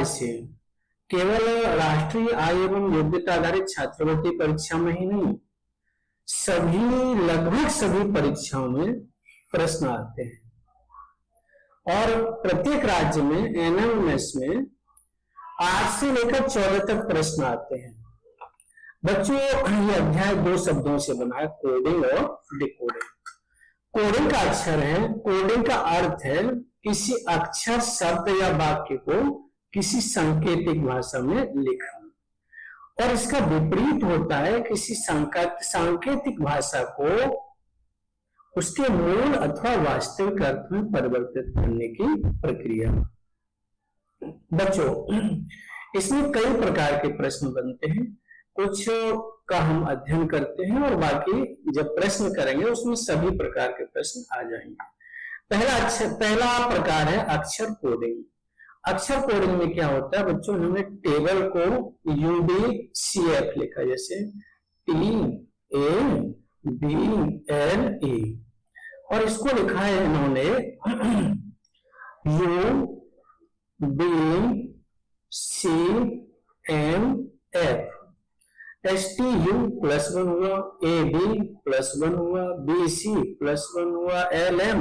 से केवल राष्ट्रीय आय एवं योग्यता आधारित छात्रवृत्ति परीक्षा में ही नहीं, लगभग सभी परीक्षाओं में प्रश्न आते हैं। और प्रत्येक राज्य में एनएमएस में 8 से लेकर 14 तक प्रश्न आते हैं। बच्चों, ये अध्याय 2 शब्दों से बना है, कोडिंग और डिकोडिंग। कोडिंग का अक्षर है, कोडिंग का अर्थ है किसी अक्षर, शब्द या वाक्य को किसी सांकेतिक भाषा में लिखना, और इसका विपरीत होता है किसी सांकेतिक भाषा को उसके मूल अथवा वास्तविक अर्थ में परिवर्तित करने की प्रक्रिया। बच्चों, इसमें कई प्रकार के प्रश्न बनते हैं, कुछ का हम अध्ययन करते हैं और बाकी जब प्रश्न करेंगे उसमें सभी प्रकार के प्रश्न आ जाएंगे। पहला प्रकार है अक्षर कोडिंग। अक्षर कोडिंग में क्या होता है बच्चों, हमने टेबल को UDCF लिखा, जैसे TABLE, और इसको लिखा है इन्होंने UBCMF। STU +1 हुआ, AB +1 हुआ, BC +1 हुआ, LM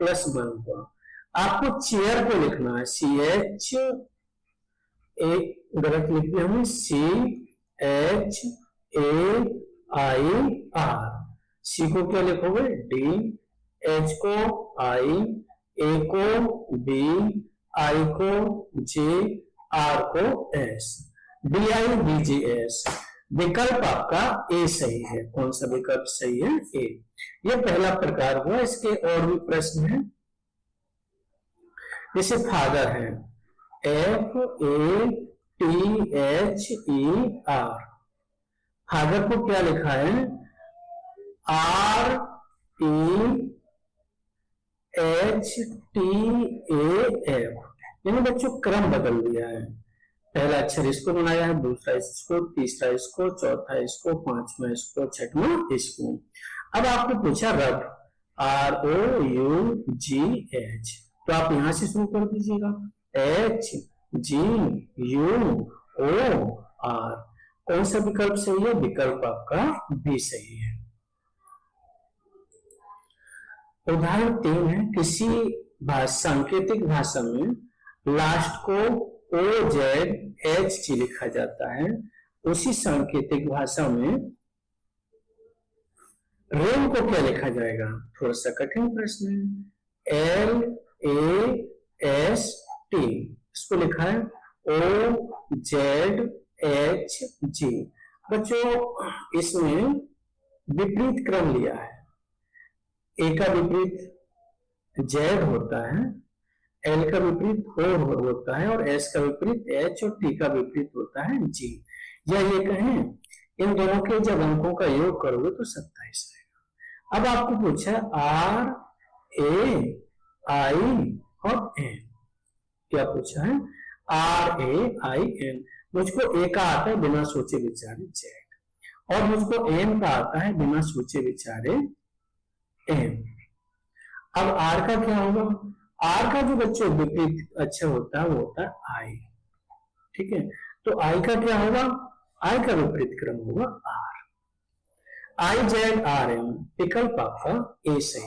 +1 हुआ। आपको चेयर को लिखना है CH, एक गलत लिख दिया हमने, CHAIR। C को क्या लिखोगे D, H को I, A को B, I को J, R को S, DIBGS। विकल्प आपका A सही है। कौन सा विकल्प सही है? A। यह पहला प्रकार हुआ। इसके और भी प्रश्न हैं, जैसे फादर है FATHER। फादर को क्या लिखा है REHTAF। यानी बच्चों क्रम बदल दिया है, पहला अक्षर इसको बनाया है, दूसरा इसको, तीसरा इसको, चौथा इसको, पांचवा इसको, छठवां इसको। अब आपको पूछा रब, ROUGH, तो आप यहां से शुरू कर दीजिएगा, HGUOR। कौन सा विकल्प सही है? विकल्प आपका B सही है। उदाहरण 3 है, किसी सांकेतिक भाषा में लास्ट को OZHG लिखा जाता है, उसी सांकेतिक भाषा में रेन को क्या लिखा जाएगा? थोड़ा सा कठिन प्रश्न है। LAST, इसको लिखा है OZHG। बच्चों, इसमें विपरीत क्रम लिया है, A का विपरीत Z होता है, L का विपरीत O होता है, और S का विपरीत H, और T का विपरीत होता है G। या ये कहें इन दोनों के जब अंकों का योग करोगे तो 27 आएगा। अब आपको पूछा RAIN और N, क्या पूछा है? RAIN। मुझको A का आता है बिना सोचे विचारे Z, और मुझको N का आता है बिना सोचे विचारे M। अब R का क्या होगा? R का जो बच्चों विपरीत अक्षर होता है वो होता है I। ठीक है, तो I का क्या होगा? I का विपरीत क्रम होगा R। IZRM, विकल्प आपका A सही।